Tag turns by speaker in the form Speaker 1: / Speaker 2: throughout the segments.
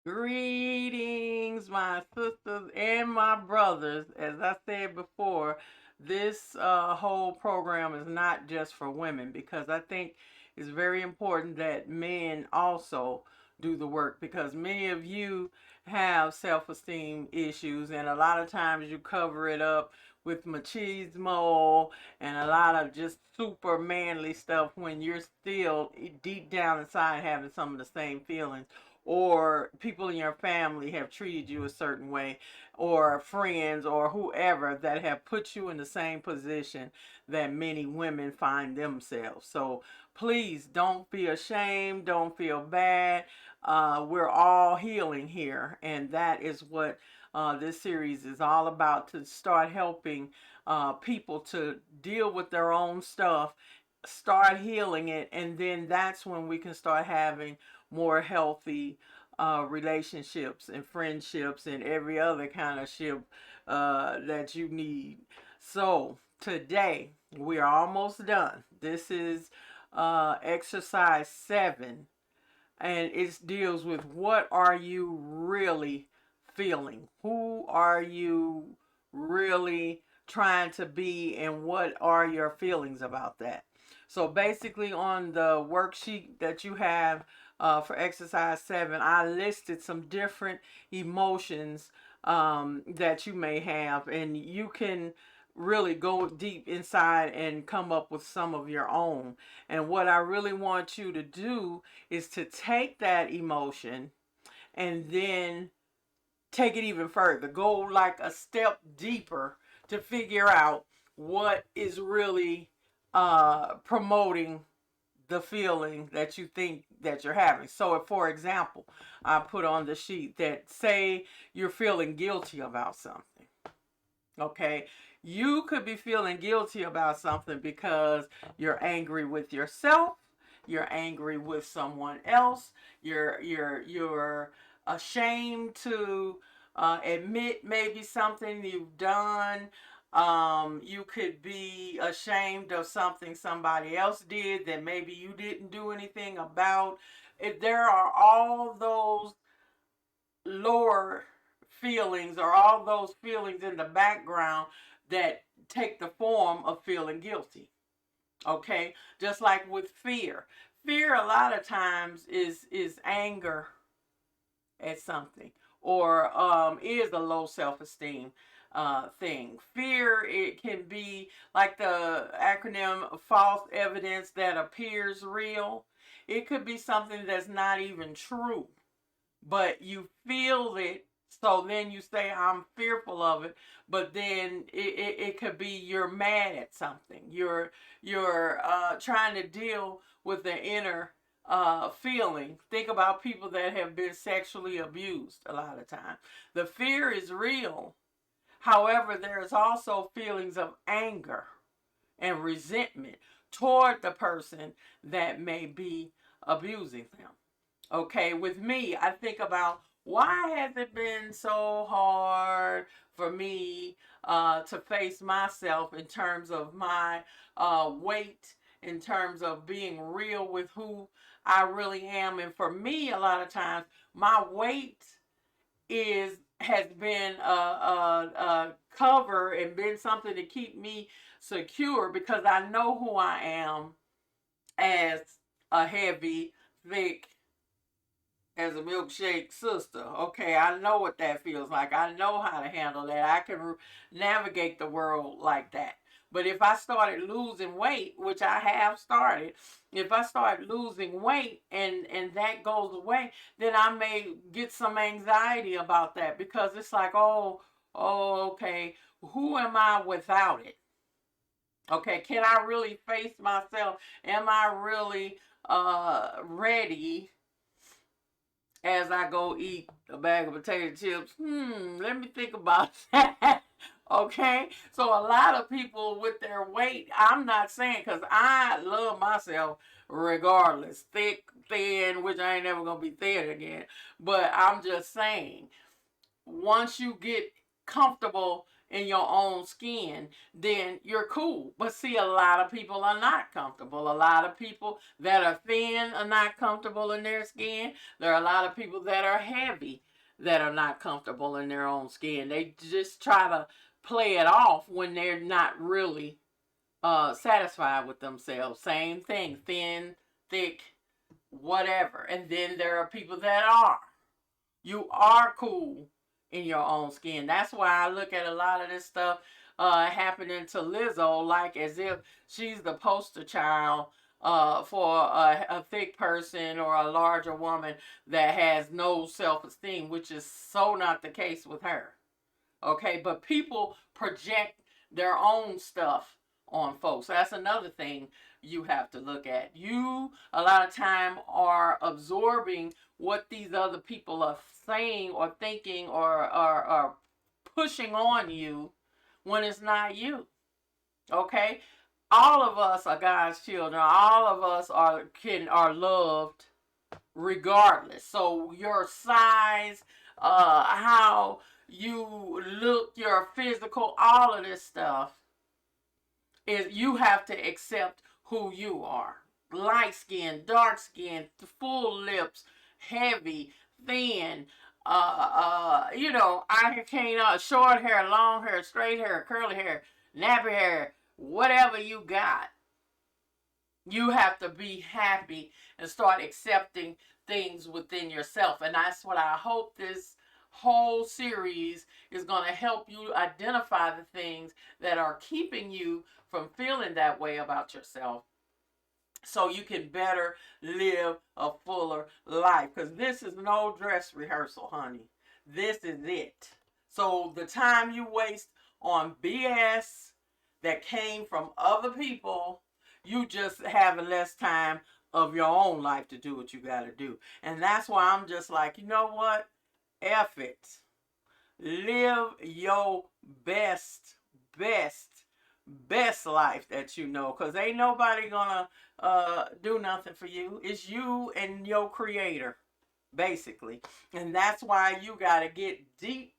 Speaker 1: Greetings, my sisters and my brothers. As I said before, this whole program is not just for women because I think it's very important that men also do the work because many of you have self esteem issues, and a lot of times you cover it up with machismo and a lot of just super manly stuff when you're still deep down inside having some of the same feelings, or people in your family have treated you a certain way, or friends or whoever that have put you in the same position that many women find themselves. So please don't be ashamed, don't feel bad. We're all healing here, and that is what this series is all about, to start helping people to deal with their own stuff, start healing it, and then that's when we can start having more healthy relationships and friendships and every other kind of ship that you need. So today we are almost done. This is exercise 7, and it deals with what are you really feeling? Who are you really trying to be, and what are your feelings about that? So basically, on the worksheet that you have for exercise 7, I listed some different emotions that you may have, and you can really go deep inside and come up with some of your own. And what I really want you to do is to take that emotion and then take it even further. Go like a step deeper to figure out what is really promoting the feeling that you think that you're having. So, if, for example, I put on the sheet that say you're feeling guilty about something. Okay, you could be feeling guilty about something because you're angry with yourself, you're angry with someone else, you're ashamed to admit maybe something you've done. You could be ashamed of something somebody else did that maybe you didn't do anything about. If there are all those lower feelings, or all those feelings in the background that take the form of feeling guilty. Okay, just like with fear. Fear a lot of times is anger at something, or is a low self-esteem thing. Fear, it can be like the acronym false evidence that appears real. It could be something that's not even true, but you feel it. So then you say, I'm fearful of it. But then it could be you're mad at something. You're trying to deal with the inner feeling. Think about people that have been sexually abused a lot of time. The fear is real. However, there's also feelings of anger and resentment toward the person that may be abusing them. Okay, with me, I think about why has it been so hard for me to face myself in terms of my weight, in terms of being real with who I really am. And for me, a lot of times, my weight is has been a cover and been something to keep me secure, because I know who I am as a heavy, thick, as a milkshake sister. Okay, I know what that feels like. I know how to handle that. I can navigate the world like that. But if I started losing weight, which I have started, if I start losing weight and that goes away, then I may get some anxiety about that, because it's like, okay, who am I without it? Okay, can I really face myself? Am I really ready as I go eat a bag of potato chips? Let me think about that. Okay, so a lot of people with their weight, I'm not saying, because I love myself regardless, thick, thin, which I ain't never gonna be thin again, but I'm just saying, once you get comfortable in your own skin, then you're cool. But see, a lot of people are not comfortable. A lot of people that are thin are not comfortable in their skin. There are a lot of people that are heavy that are not comfortable in their own skin. They just try to play it off when they're not really satisfied with themselves. Same thing, thin, thick, whatever. And then there are people that are. You are cool in your own skin. That's why I look at a lot of this stuff happening to Lizzo like as if she's the poster child for a thick person or a larger woman that has no self-esteem, which is so not the case with her. Okay, but people project their own stuff on folks. That's another thing you have to look at. You, a lot of time, are absorbing what these other people are saying or thinking or pushing on you when it's not you. Okay? All of us are God's children. All of us are loved regardless. So your size, how you look, your physical, all of this stuff is you have to accept who you are. Light skin, dark skin, full lips, heavy, thin, I can't, short hair, long hair, straight hair, curly hair, nappy hair, whatever you got. You have to be happy and start accepting things within yourself. And that's what I hope this whole series is going to help you identify the things that are keeping you from feeling that way about yourself, so you can better live a fuller life. Because this is no dress rehearsal, honey. This is it. So the time you waste on BS that came from other people, you just have less time of your own life to do what you got to do. And that's why I'm just like, you know what? F it. Live your best life that you know, because ain't nobody gonna do nothing for you. It's you and your creator, basically. And that's why you gotta get deep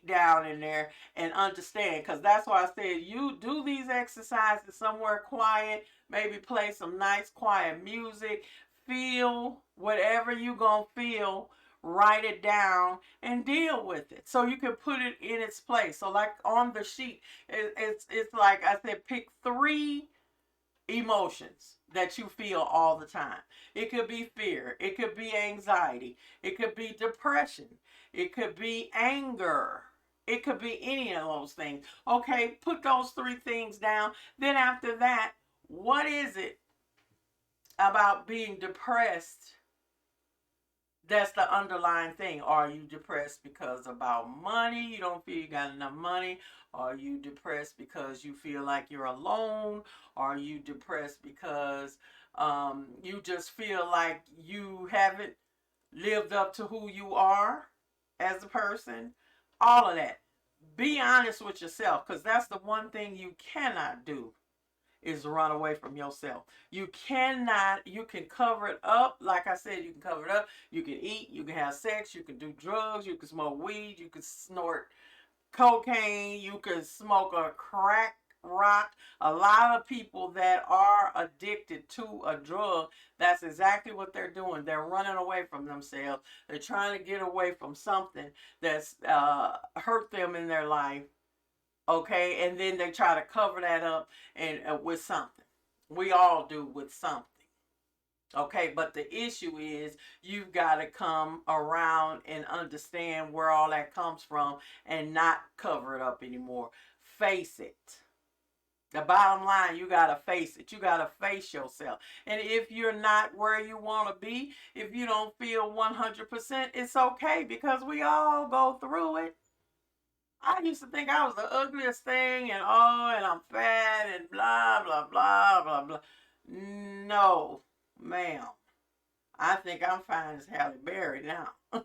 Speaker 1: down in there and understand, because that's why I said you do these exercises somewhere quiet, maybe play some nice quiet music, feel whatever you gonna feel, write it down and deal with it so you can put it in its place. So like on the sheet, it's like I said, pick 3 emotions that you feel all the time. It could be fear, it could be anxiety, it could be depression, it could be anger, it could be any of those things. Okay, put those 3 things down. Then after that, what is it about being depressed that's the underlying thing? Are you depressed because about money? You don't feel you got enough money? Are you depressed because you feel like you're alone? Are you depressed because you just feel like you haven't lived up to who you are as a person? All of that. Be honest with yourself, because that's the one thing you cannot do, is run away from yourself. You cannot, you can cover it up. Like I said, you can cover it up. You can eat, you can have sex, you can do drugs, you can smoke weed, you can snort cocaine, you can smoke a crack rock. A lot of people that are addicted to a drug, that's exactly what they're doing. They're running away from themselves. They're trying to get away from something that's hurt them in their life. Okay, and then they try to cover that up and with something. We all do with something. Okay, but the issue is you've got to come around and understand where all that comes from and not cover it up anymore. Face it. The bottom line, you got to face it. You got to face yourself. And if you're not where you want to be, if you don't feel 100%, it's okay, because we all go through it. I used to think I was the ugliest thing, and I'm fat and blah, blah, blah, blah, blah. No, ma'am. I think I'm fine as Halle Berry now.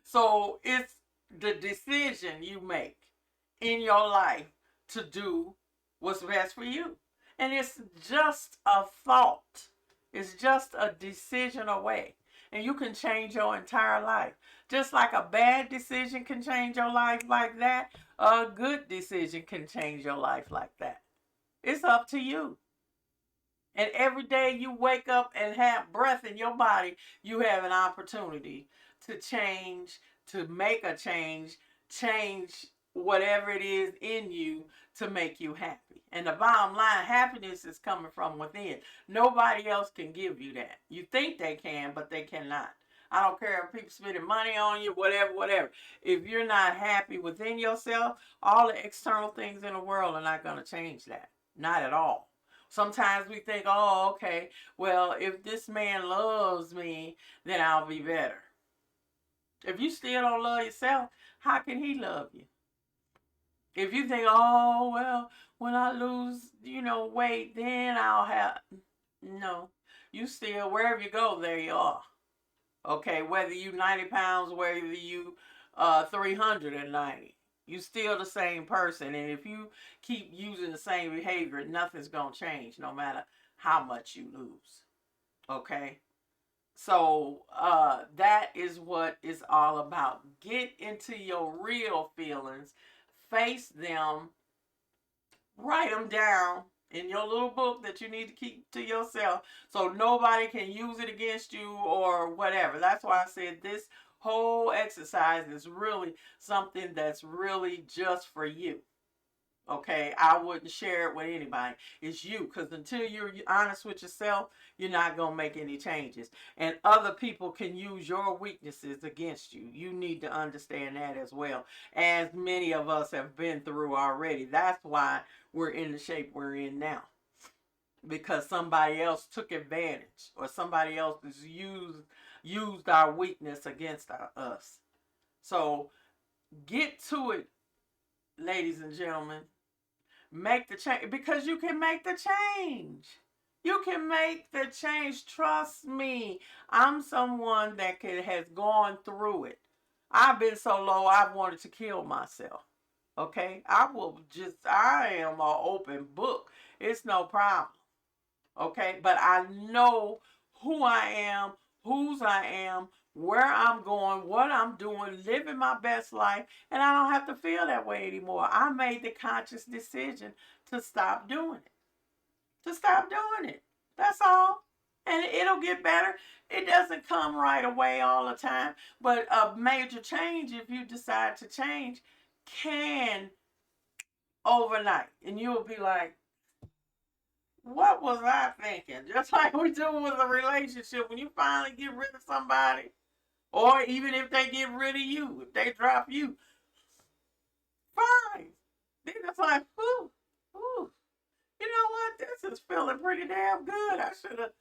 Speaker 1: So it's the decision you make in your life to do what's best for you. And it's just a thought. It's just a decision away. and you can change your entire life. Just like a bad decision can change your life like that, a good decision can change your life like that. It's up to you. And every day you wake up and have breath in your body, you have an opportunity to change, to make a change, change whatever it is in you to make you happy. And the bottom line, happiness is coming from within. Nobody else can give you that. You think they can, but they cannot. I don't care if people spending money on you, whatever, whatever. If you're not happy within yourself, all the external things in the world are not going to change that. Not at all. Sometimes we think, oh, okay, well, if this man loves me, then I'll be better. If you still don't love yourself, how can he love you? If you think, oh, well, when I lose, weight, then I'll have. No. You still, wherever you go, there you are. Okay, whether you 90 pounds, whether you 390. You still the same person, and if you keep using the same behavior, nothing's gonna change no matter how much you lose. Okay, so that is what it's all about. Get into your real feelings, face them, write them down in your little book that you need to keep to yourself so nobody can use it against you or whatever. That's why I said this whole exercise is really something that's really just for you. Okay, I wouldn't share it with anybody. It's you, because until you're honest with yourself, you're not going to make any changes. And other people can use your weaknesses against you. You need to understand that as well, as many of us have been through already. That's why we're in the shape we're in now. Because somebody else took advantage, or somebody else has used our weakness against us. So get to it, ladies and gentlemen. Make the change, because you can make the change. You can make the change. Trust me. I'm someone that has gone through it. I've been so low, I've wanted to kill myself. Okay? I am an open book. It's no problem. Okay? But I know who I am, whose I am, where I'm going, what I'm doing, living my best life, and I don't have to feel that way anymore. I made the conscious decision to stop doing it. To stop doing it. That's all. And it'll get better. It doesn't come right away all the time, but a major change, if you decide to change, can overnight. And you'll be like, what was I thinking? Just like we do with a relationship. When you finally get rid of somebody, or even if they get rid of you, if they drop you, fine. Then it's like, whew, whew. You know what? This is feeling pretty damn good. I should have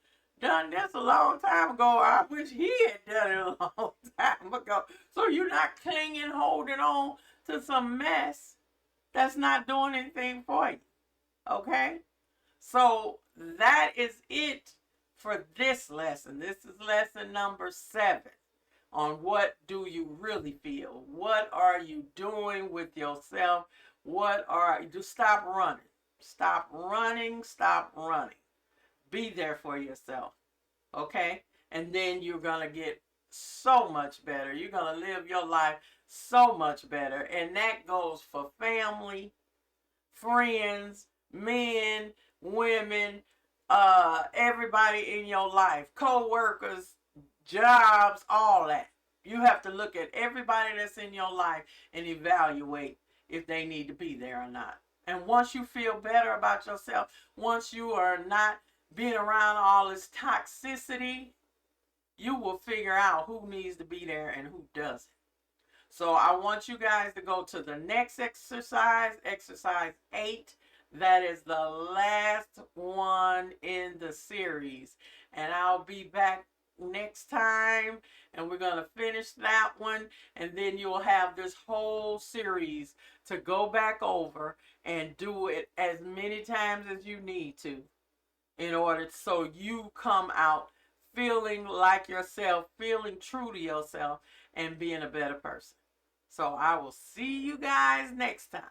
Speaker 1: done this a long time ago. I wish he had done it a long time ago. So you're not clinging, holding on to some mess that's not doing anything for you. Okay? So that is it for this lesson. This is lesson number 7 on what do you really feel. What are you doing with yourself? Stop running. Stop running. Stop running. Be there for yourself. Okay? And then you're going to get so much better. You're going to live your life so much better. And that goes for family, friends, men, women, everybody in your life, co-workers, jobs, all that. You have to look at everybody that's in your life and evaluate if they need to be there or not. And once you feel better about yourself, once you are not being around all this toxicity, you will figure out who needs to be there and who doesn't. So I want you guys to go to the next exercise, exercise 8. That is the last one in the series. And I'll be back next time, and we're going to finish that one, and then you'll have this whole series to go back over and do it as many times as you need to in order so you come out feeling like yourself, feeling true to yourself, and being a better person. So I will see you guys next time.